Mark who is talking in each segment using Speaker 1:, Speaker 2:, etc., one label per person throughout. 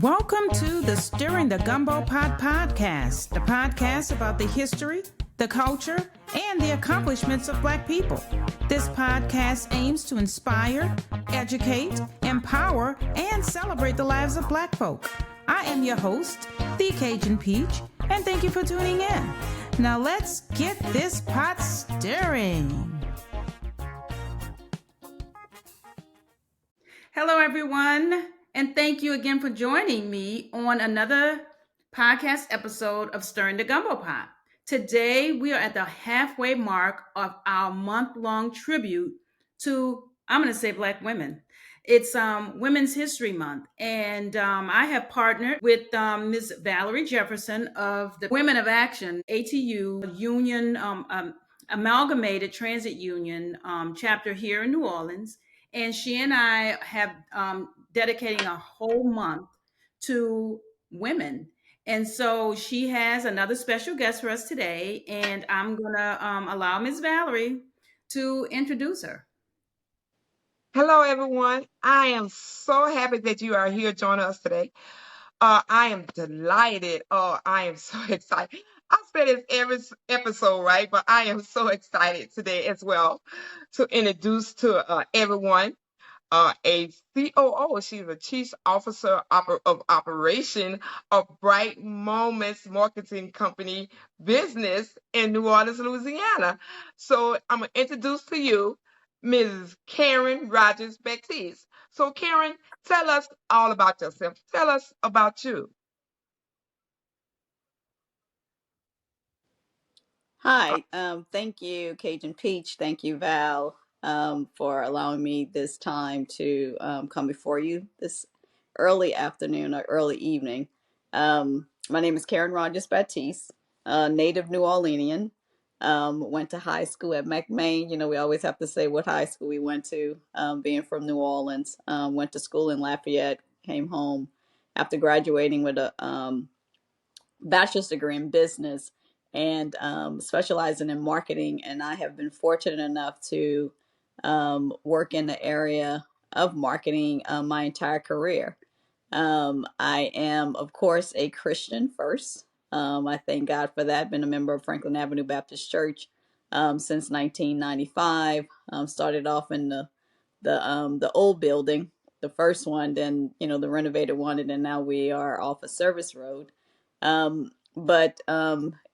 Speaker 1: Welcome to the Stirring the Gumbo Pot podcast, the podcast about the history, the culture, and the accomplishments of Black people. This podcast aims to inspire, educate, empower, and celebrate the lives of Black folk. I am your host, the Cajun Peach, and thank you for tuning in. Now let's get this pot stirring. Hello, everyone. And thank you again for joining me on another podcast episode of Stirring the Gumbo Pot. Today, we are at the halfway mark of our month-long tribute to, I'm going to say, Black women. It's Women's History Month, and I have partnered with Ms. Valerie Jefferson of the Women of Action, ATU Union, Amalgamated Transit Union chapter here in New Orleans. And she and I have dedicating a whole month to women. And so she has another special guest for us today. And I'm going to allow Ms. Valerie to introduce her.
Speaker 2: Hello, everyone. I am so happy that you are here joining us today. I am delighted. Oh, I am so excited. I say this every episode, right? But I am so excited today as well to introduce to everyone a COO. She's a Chief Officer of Operation of Bright Moments Marketing Company business in New Orleans, Louisiana. So I'm going to introduce to you Ms. Caryn Rogers-Battist. So Caryn, tell us all about yourself. Tell us about you.
Speaker 3: Hi, thank you, Cajun Peach. Thank you, Val, for allowing me this time to come before you this early afternoon or early evening. My name is Caryn Rogers-Battist, native New Orleanian. Went to high school at McMain. You know, we always have to say what high school we went to, being from New Orleans. Went to school in Lafayette, came home after graduating with a bachelor's degree in business and specializing in marketing. And I have been fortunate enough to work in the area of marketing my entire career. I am, of course, a Christian first. I thank God for that. Been a member of Franklin Avenue Baptist Church since 1995. Started off in the old building, the first one, then the renovated one, and then now we are off of Service Road. But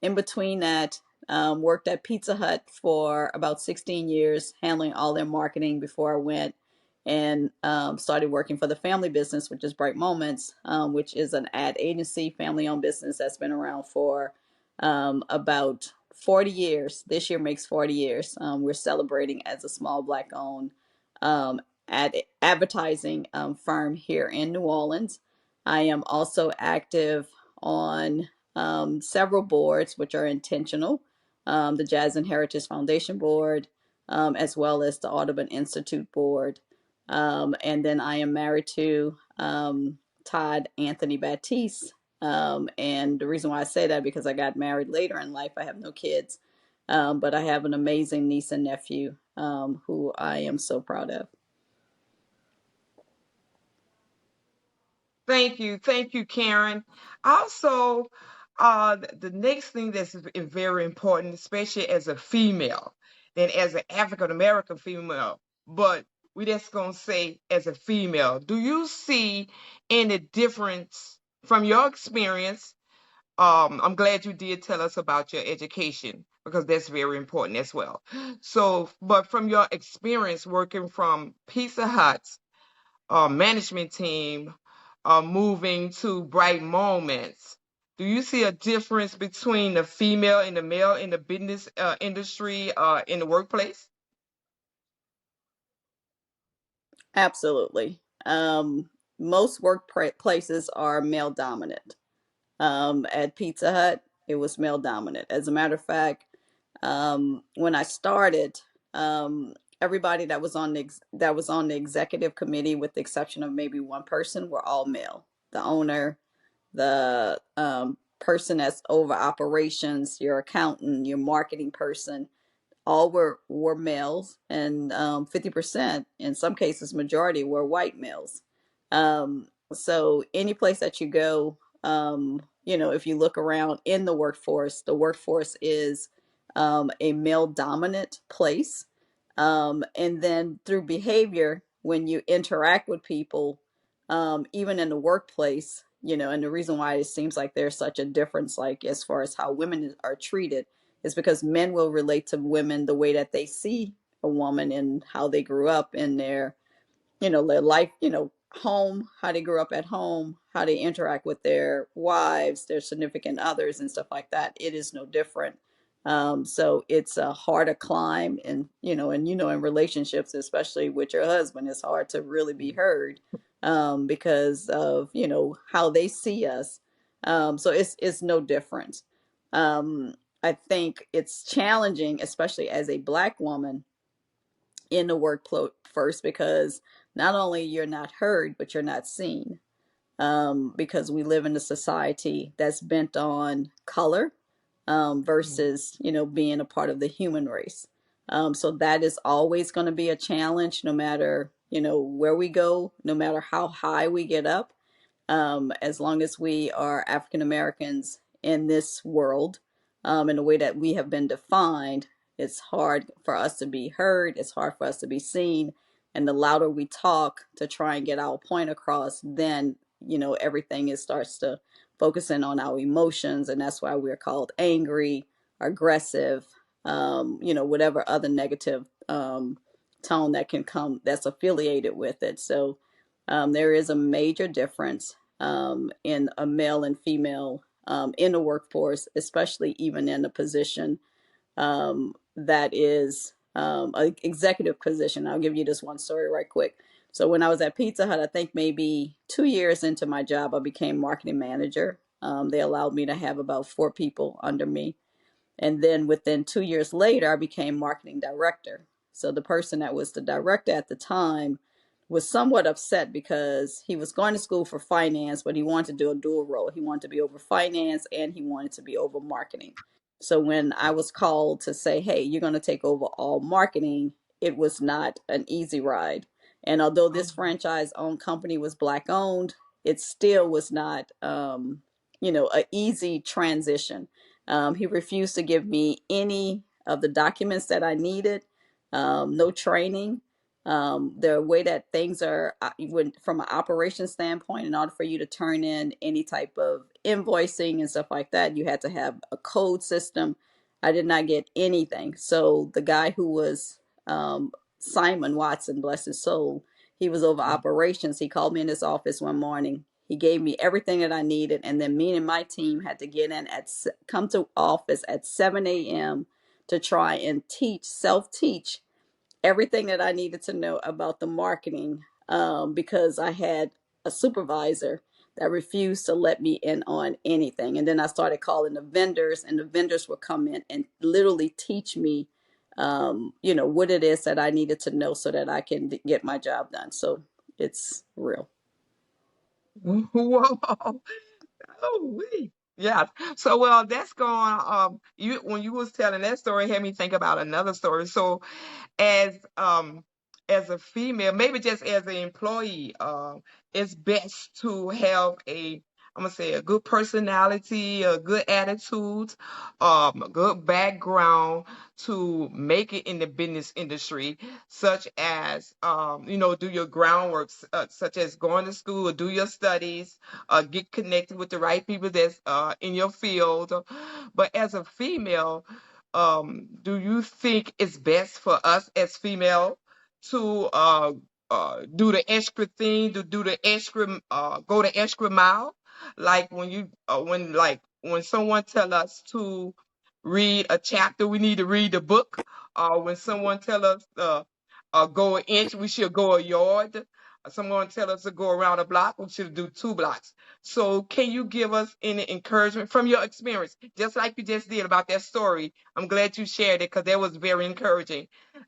Speaker 3: in between that, worked at Pizza Hut for about 16 years, handling all their marketing before I went and started working for the family business, which is Bright Moments, which is an ad agency, family-owned business that's been around for about 40 years. This year makes 40 years. We're celebrating as a small Black-owned advertising firm here in New Orleans. I am also active on several boards, which are intentional, the Jazz and Heritage Foundation Board, as well as the Audubon Institute Board. And then I am married to Todd Anthony Battist. And the reason why I say that, because I got married later in life. I have no kids, but I have an amazing niece and nephew who I am so proud of.
Speaker 2: Thank you, Caryn. Also, the next thing that's very important, especially as a female, then as an African American female, but we just gonna say as a female, do you see any difference from your experience? I'm glad you did tell us about your education because that's very important as well. So, but from your experience working from Pizza Hut's management team, moving to Bright Moments, do you see a difference between the female and the male in the business industry in the workplace?
Speaker 3: Absolutely. Most workplaces are male dominant. At Pizza Hut, it was male dominant. As a matter of fact, when I started, everybody that was on the executive committee, with the exception of maybe one person, were all male. The owner, the person that's over operations, your accountant, your marketing person, all were males, and 50%, in some cases majority, were white males. So any place that you go, if you look around in the workforce is a male dominant place. And then through behavior, when you interact with people, even in the workplace, and the reason why it seems like there's such a difference, like as far as how women are treated, is because men will relate to women the way that they see a woman and how they grew up in their life, home, how they grew up at home, how they interact with their wives, their significant others, and stuff like that. It is no different. So it's a harder climb, and in relationships, especially with your husband, it's hard to really be heard because of how they see us. So it's no different. I think it's challenging, especially as a Black woman in the workplace first, because not only you're not heard, but you're not seen, because we live in a society that's bent on color versus being a part of the human race. So that is always going to be a challenge, no matter where we go, no matter how high we get up, as long as we are African Americans in this world, in the way that we have been defined. It's hard for us to be heard. It's hard for us to be seen. And the louder we talk to try and get our point across, then everything starts to focus in on our emotions, and that's why we're called angry, aggressive, whatever other negative tone that can come that's affiliated with it. So there is a major difference in a male and female in the workforce, especially even in a position that is an executive position. I'll give you this one story right quick. So when I was at Pizza Hut, I think maybe 2 years into my job, I became marketing manager. They allowed me to have about 4 people under me. And then within 2 years later, I became marketing director. So the person that was the director at the time was somewhat upset because he was going to school for finance, but he wanted to do a dual role. He wanted to be over finance and he wanted to be over marketing. So when I was called to say, hey, you're going to take over all marketing, it was not an easy ride. And although this franchise owned company was Black owned, it still was not, an easy transition. He refused to give me any of the documents that I needed, no training. The way that things are, from an operation standpoint, in order for you to turn in any type of invoicing and stuff like that, you had to have a code system. I did not get anything. So the guy who was Simon Watson, bless his soul, he was over operations. He called me in his office one morning. He gave me everything that I needed, and then me and my team had to get in come to office at 7 a.m. to try and self-teach everything that I needed to know about the marketing, because I had a supervisor that refused to let me in on anything. And then I started calling the vendors, and the vendors would come in and literally teach me, what it is that I needed to know so that I can get my job done. So it's real.
Speaker 2: Whoa. Oh, wee. Yeah. So, well, that's going, you, when you was telling that story, had me think about another story. So, as um as a female, maybe just as an employee, it's best to have I'm gonna say, a good personality, a good attitude, a good background to make it in the business industry, such as do your groundwork, such as going to school or do your studies, get connected with the right people that's in your field. But as a female, do you think it's best for us as female to do the extra thing, to do the extra, go the extra mile? Like when someone tell us to read a chapter, we need to read the book. When someone tell us go an inch, we should go a yard. Someone tell us to go around a block, we should do 2 blocks. So can you give us any encouragement from your experience, just like you just did about that story? I'm glad you shared it because that was very encouraging.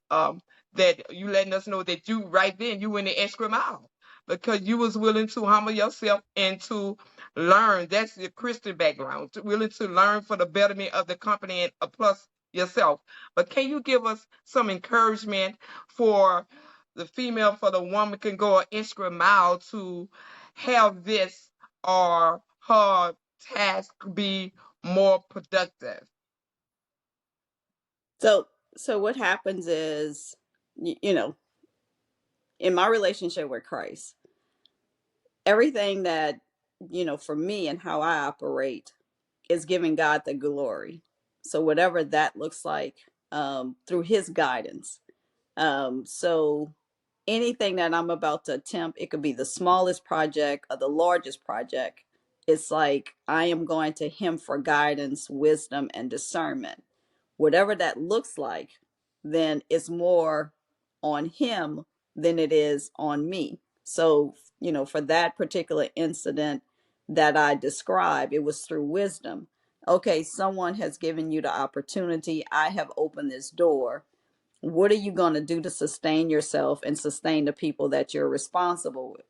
Speaker 2: Um, that you letting us know that you right then you went the extra mile because you was willing to humble yourself and to learn. That's your Christian background, willing to learn for the betterment of the company and plus yourself. But can you give us some encouragement for the female, for the woman can go an extra mile to have this or her task be more productive?
Speaker 3: So what happens is, you know, in my relationship with Christ, everything that, for me and how I operate is giving God the glory. So whatever that looks like, through his guidance. So anything that I'm about to attempt, it could be the smallest project or the largest project. It's like I am going to him for guidance, wisdom, and discernment. Whatever that looks like, then it's more on him than it is on me. So, for that particular incident that I described, it was through wisdom. Okay, someone has given you the opportunity. I have opened this door. What are you going to do to sustain yourself and sustain the people that you're responsible with?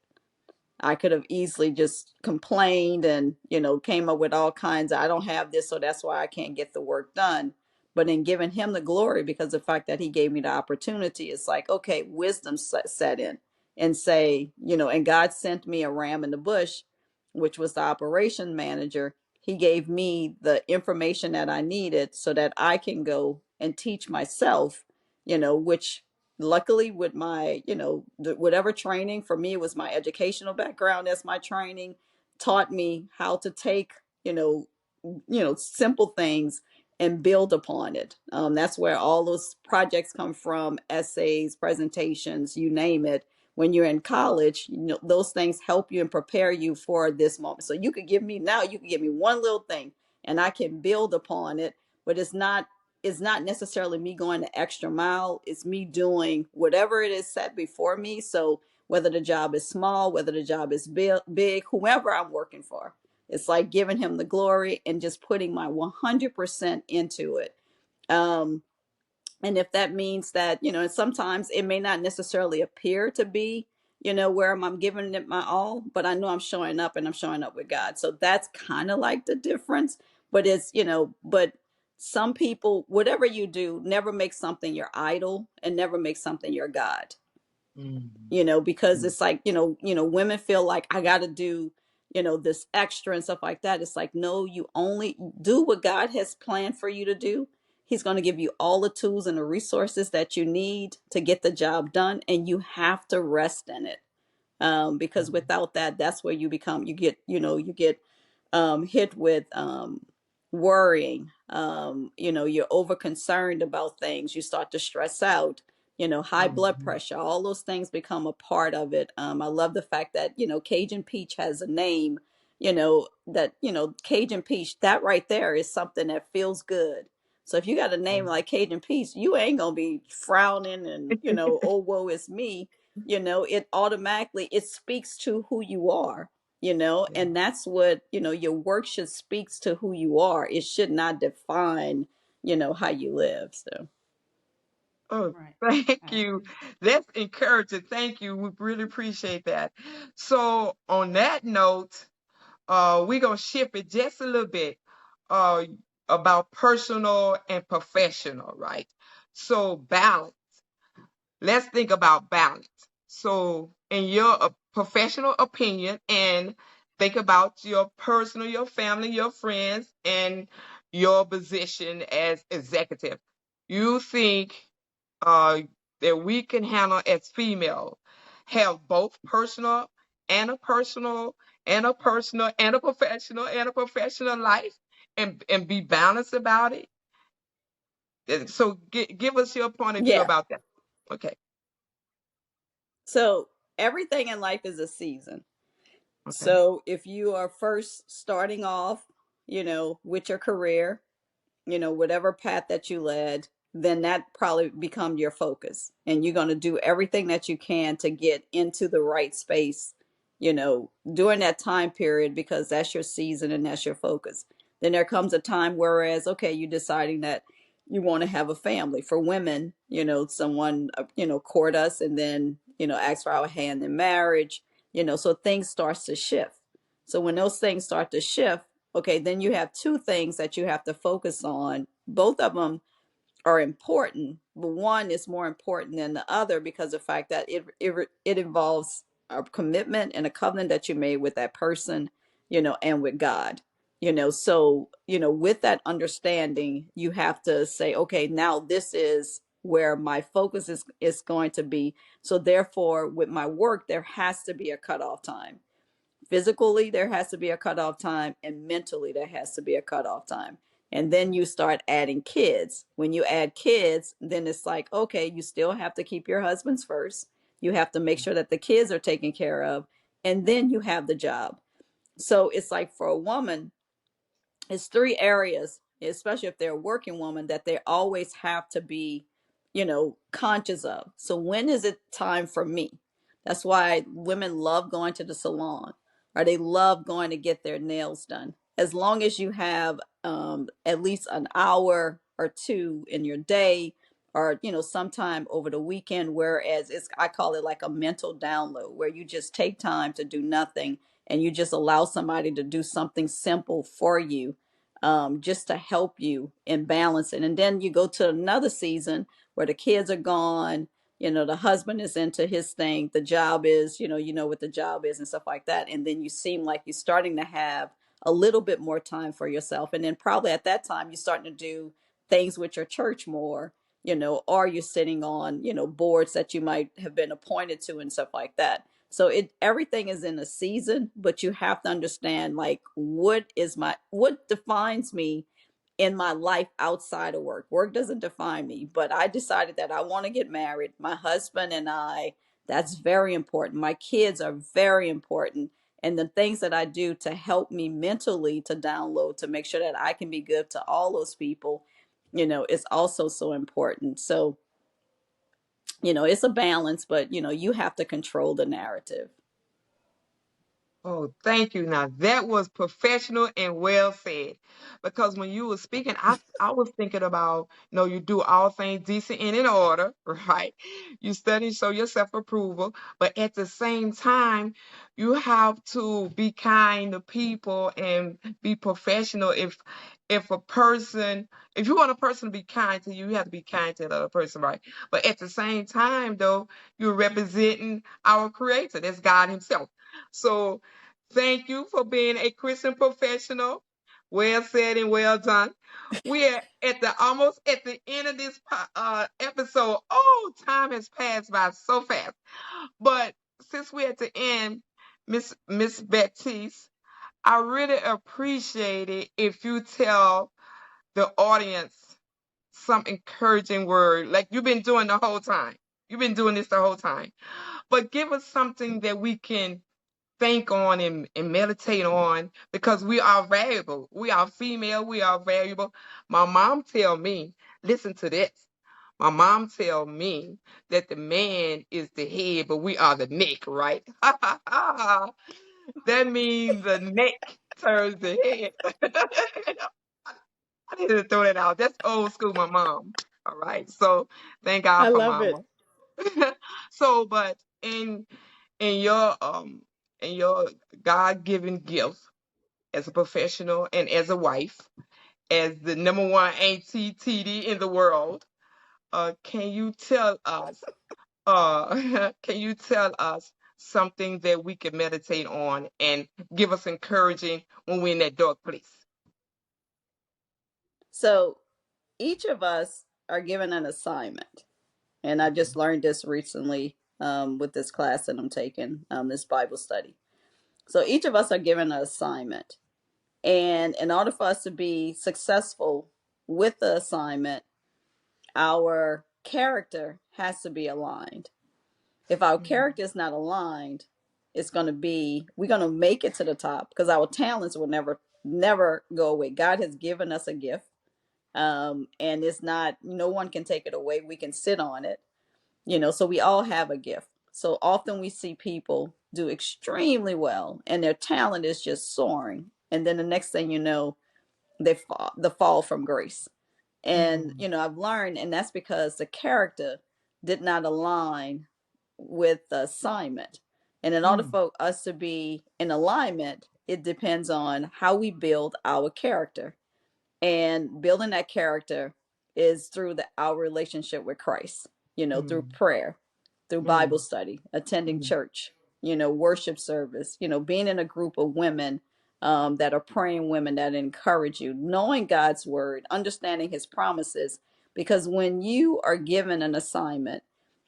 Speaker 3: I could have easily just complained and, came up with all kinds of, I don't have this, so that's why I can't get the work done. But in giving him the glory, because the fact that he gave me the opportunity, it's like, okay, wisdom set in and say, and God sent me a ram in the bush, which was the operation manager. He gave me the information that I needed so that I can go and teach myself, which luckily with my whatever training, for me it was my educational background, that's my training, taught me how to take simple things and build upon it. That's where all those projects come from, essays, presentations, you name it. When you're in college, those things help you and prepare you for this moment. So you could give me one little thing and I can build upon it, but it's not necessarily me going the extra mile. It's me doing whatever it is set before me. So whether the job is small, whether the job is big, whoever I'm working for, it's like giving him the glory and just putting my 100% into it. Um, and if that means that, and sometimes it may not necessarily appear to be, where I'm giving it my all, but I know I'm showing up and I'm showing up with God. So that's kind of like the difference. But but some people, whatever you do, never make something your idol and never make something your God. Because it's like, women feel like I got to do, this extra and stuff like that. It's like, no, you only do what God has planned for you to do. He's going to give you all the tools and the resources that you need to get the job done. And you have to rest in it. Because without that, that's where you get hit with worrying. You're over concerned about things. You start to stress out. High blood pressure. All those things become a part of it. I love the fact that Cajun Peach has a name. Cajun Peach. That right there is something that feels good. So if you got a name like Cajun Peach, you ain't gonna be frowning and oh woe is me. It automatically, it speaks to who you are. And that's what, your work should speaks to who you are. It should not define how you live. So
Speaker 2: Oh,
Speaker 1: Right.
Speaker 2: thank
Speaker 1: I
Speaker 2: you.
Speaker 1: agree.
Speaker 2: That's encouraging. Thank you. We really appreciate that. So on that note, we're gonna shift it just a little bit uh about personal and professional, right? So balance. Let's think about balance. So in your professional opinion, and think about your personal, your family, your friends, and your position as executive. You think uh, that we can handle as female, have both personal and a personal and a personal and a professional life, and be balanced about it. So give us your point of view
Speaker 3: yeah.
Speaker 2: about that. Okay.
Speaker 3: So everything in life is a season.
Speaker 2: Okay.
Speaker 3: So if you are first starting off, with your career, whatever path that you led, then that probably become your focus. And you're going to do everything that you can to get into the right space, during that time period, because that's your season and that's your focus. Then there comes a time whereas, okay, you're deciding that you want to have a family. For women, someone, court us and then, ask for our hand in marriage, so things starts to shift. So when those things start to shift, okay, then you have two things that you have to focus on. Both of them are important, but one is more important than the other because of the fact that it involves a commitment and a covenant that you made with that person, and with God. So, with that understanding, you have to say, okay, now this is where my focus is going to be. So therefore, with my work, there has to be a cutoff time. Physically, there has to be a cutoff time, and mentally, there has to be a cutoff time. And then you start adding kids. When you add kids, then it's like, okay, you still have to keep your husbands first. You have to make sure that the kids are taken care of, and then you have the job. So it's like for a woman, it's three areas, especially if they're a working woman, that they always have to be, conscious of. So when is it time for me? That's why women love going to the salon, or they love going to get their nails done. As long as you have at least an hour or two in your day, or sometime over the weekend, whereas I call it like a mental download, where you just take time to do nothing and you just allow somebody to do something simple for you, just to help you in balancing. And then you go to another season where the kids are gone, the husband is into his thing, the job is, what the job is and stuff like that. And then you seem like you're starting to have a little bit more time for yourself. And then probably at that time, you're starting to do things with your church more, or you're sitting on, boards that you might have been appointed to and stuff like that. So everything is in a season, but you have to understand, like, what defines me in my life outside of work. Work doesn't define me, but I decided that I want to get married. My husband and I, that's very important. My kids are very important. And the things that I do to help me mentally to download, to make sure that I can be good to all those people, is also so important. So, it's a balance, but, you have to control the narrative.
Speaker 2: Oh, thank you. Now that was professional and well said. Because when you were speaking, I was thinking about, you do all things decent and in order, right? You study, show yourself approval, but at the same time, you have to be kind to people and be professional. If you want a person to be kind to you, you have to be kind to the other person, right? But at the same time, though, you're representing our creator, that's God Himself. So thank you for being a Christian professional. Well said and well done. We are almost at the end of this episode. Oh, time has passed by so fast. But since we're at the end, Miss Baptiste, I really appreciate it if you tell the audience some encouraging word, like you've been doing the whole time. You've been doing this the whole time. But give us something that we can think on and meditate on, because we are valuable. We are female. We are valuable. My mom tell me, listen to this. My mom tell me that the man is the head, but we are the neck, right? That means the neck turns the head. I need to throw that out. That's old school, my mom. All right. So thank God
Speaker 3: I
Speaker 2: for
Speaker 3: love it.
Speaker 2: mama. So, but in your in your God-given gift as a professional and as a wife, as the number one auntie TD in the world, can you tell us can you tell us something that we can meditate on and give us encouraging when we're in that dark place?
Speaker 3: So each of us are given an assignment. And I just learned this recently, with this class that I'm taking, this Bible study. So each of us are given an assignment. And in order for us to be successful with the assignment, our character has to be aligned. If our
Speaker 2: Mm,
Speaker 3: character is not aligned, we're going to make it to the top, because our talents will never go away. God has given us a gift. And it's not, no one can take it away. We can sit on it, so we all have a gift. So often we see people do extremely well and their talent is just soaring. And then the next thing you know, the fall from grace. And,
Speaker 2: mm,
Speaker 3: I've learned, and that's because the character did not align with the assignment. And in order
Speaker 2: mm,
Speaker 3: for us to be in alignment, it depends on how we build our character. And building that character is through our relationship with Christ, through
Speaker 2: mm,
Speaker 3: prayer, through Bible
Speaker 2: mm,
Speaker 3: study, attending
Speaker 2: mm,
Speaker 3: church. worship service, being in a group of women that are praying women that encourage you, knowing God's word, understanding his promises. Because when you are given an assignment,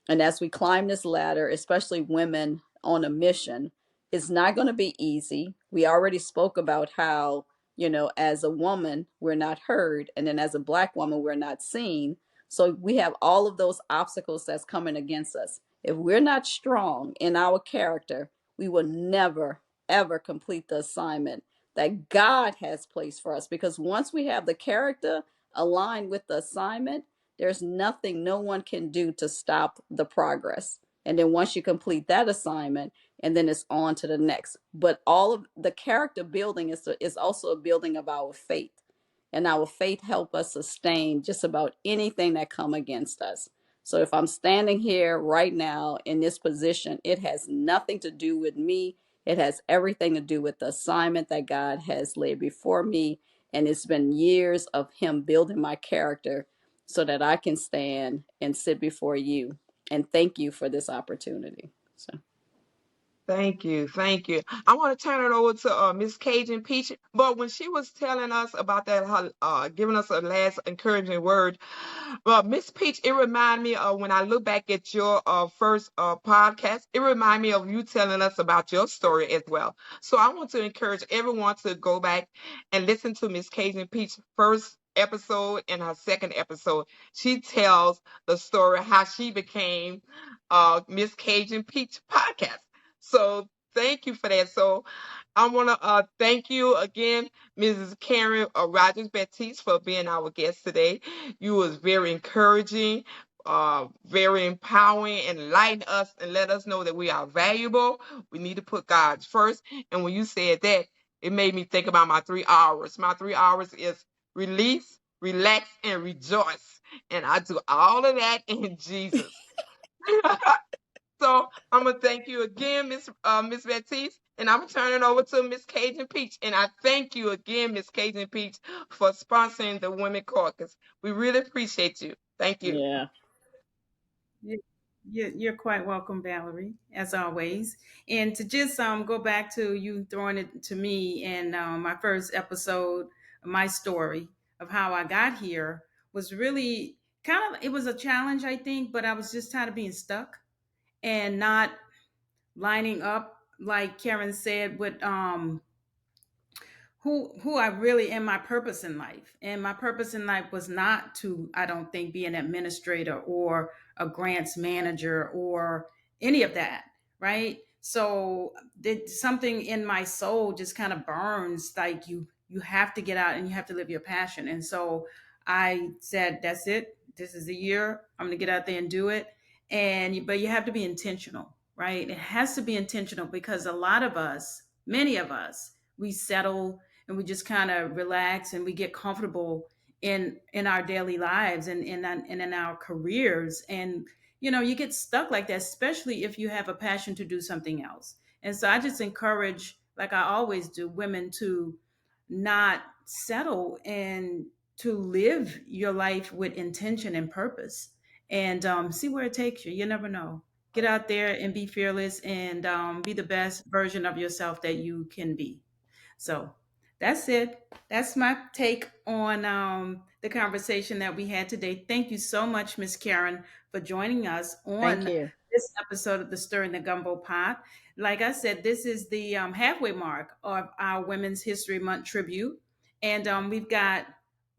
Speaker 3: and as we climb this ladder, especially women on a mission, it's not going to be easy. We already spoke about how, as a woman, we're not heard. And then as a Black woman, we're not seen. So we have all of those obstacles that's coming against us. If we're not strong in our character, we will never, ever complete the assignment that God has placed for us. Because once we have the character aligned with the assignment, there's nothing no one can do to stop the progress. And then once you complete that assignment, and then it's on to the next. But all of the character building is also a building of our faith. And our faith help us sustain just about anything that come against us. So if I'm standing here right now in this position, it has nothing to do with me. It has everything to do with the assignment that God has laid before me. And it's been years of him building my character so that I can stand and sit before you. And thank you for this opportunity. So.
Speaker 2: Thank you. Thank you. I want to turn it over to Miss Cajun Peach. But when she was telling us about that, giving us a last encouraging word, Miss Peach, it reminded me of when I look back at your first podcast, it reminded me of you telling us about your story as well. So I want to encourage everyone to go back and listen to Miss Cajun Peach's first episode and her second episode. She tells the story how she became Miss Cajun Peach podcast. So thank you for that. So I want to thank you again, Mrs. Caryn Rogers-Battist, for being our guest today. You was very encouraging, very empowering, and enlighten us and let us know that we are valuable. We need to put God first. And when you said that, it made me think about my 3 hours. My 3 hours is release, relax, and rejoice. And I do all of that in Jesus. So I'm gonna thank you again, Miss Baptiste, and I'm gonna turn it over to Miss Cajun Peach. And I thank you again, Miss Cajun Peach, for sponsoring the Women Caucus. We really appreciate you. Thank you.
Speaker 3: Yeah.
Speaker 1: You're quite welcome, Valerie, as always. And to just go back to you throwing it to me and my first episode, my story of how I got here was really kind of, it was a challenge, I think, but I was just tired of being stuck and not lining up, like Caryn said, with who I really am, my purpose in life. And my purpose in life was not to, I don't think, be an administrator or a grants manager or any of that, right? So something in my soul just kind of burns, like you have to get out and you have to live your passion. And so I said, that's it. This is the year. I'm gonna get out there and do it. But you have to be intentional, right? It has to be intentional because a lot of us, many of us, we settle and we just kind of relax and we get comfortable in our daily lives and in our careers. And you get stuck like that, especially if you have a passion to do something else. And so I just encourage, like I always do, women to not settle and to live your life with intention and purpose, and see where it takes you. You never know. Get out there and be fearless and be the best version of yourself that you can be. So that's it. That's my take on the conversation that we had today. Thank you so much, Miss Caryn, for joining us
Speaker 3: Thank
Speaker 1: on
Speaker 3: you.
Speaker 1: this episode of the Stir in the Gumbo Pot. Like I said, this is the halfway mark of our Women's History Month tribute. And we've got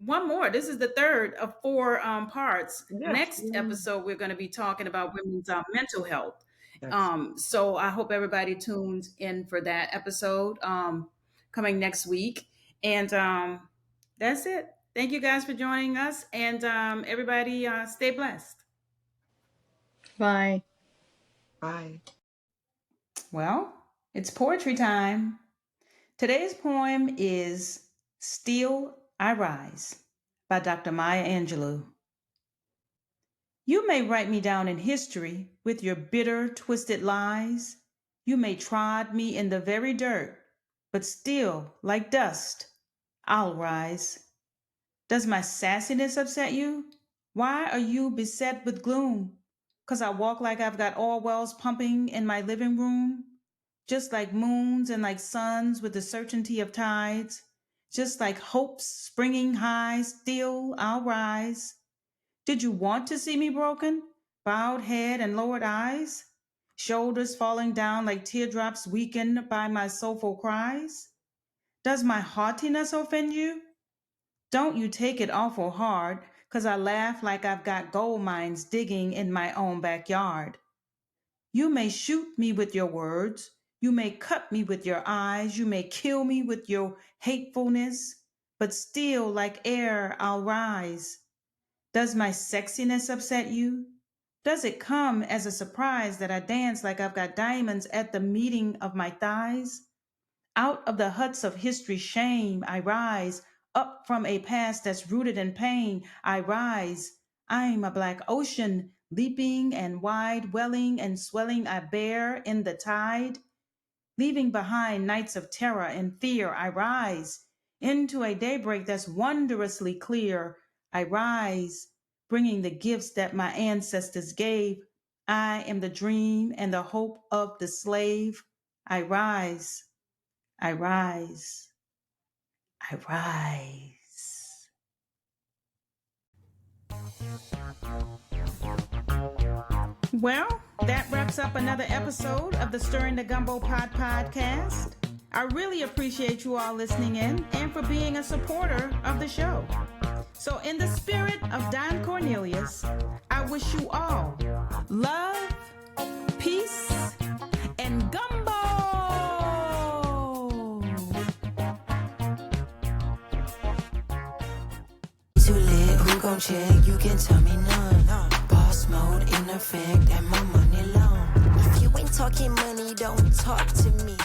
Speaker 1: one more. This is the third of four parts.
Speaker 2: Yes.
Speaker 1: Next episode, we're going to be talking about women's mental health.
Speaker 2: Yes.
Speaker 1: So I hope everybody tunes in for that episode coming next week. And that's it. Thank you guys for joining us. And everybody stay blessed.
Speaker 3: Bye.
Speaker 2: Bye.
Speaker 1: Well, it's poetry time. Today's poem is Still I Rise by Dr. Maya Angelou. You may write me down in history with your bitter, twisted lies. You may trod me in the very dirt, but still, like dust, I'll rise. Does my sassiness upset you? Why are you beset with gloom? 'Cause I walk like I've got oil wells pumping in my living room? just like moons and like suns with the certainty of tides, just like hopes springing high, still I'll rise. Did you want to see me broken? Bowed head and lowered eyes? Shoulders falling down like teardrops weakened by my soulful cries? Does my haughtiness offend you? Don't you take it awful hard, 'cause I laugh like I've got gold mines digging in my own backyard. You may shoot me with your words, you may cut me with your eyes, you may kill me with your hatefulness, but still like air I'll rise. Does my sexiness upset you? Does it come as a surprise that I dance like I've got diamonds at the meeting of my thighs? Out of the huts of history's shame, I rise. Up from a past that's rooted in pain, I rise. I'm a black ocean, leaping and wide, welling and swelling, I bear in the tide. Leaving behind nights of terror and fear, I rise. Into a daybreak that's wondrously clear, I rise, bringing the gifts that my ancestors gave. I am the dream and the hope of the slave. I rise. I rise. I rise. Well, that wraps up another episode of the Stirring the Gumbo Pot podcast. I really appreciate you all listening in and for being a supporter of the show. So in the spirit of Don Cornelius, I wish you all love, peace, and gumbo.
Speaker 4: Too lit, who gon' check? You can tell me none. Boss mode in effect, and my money long. If you ain't talking money, don't talk to me.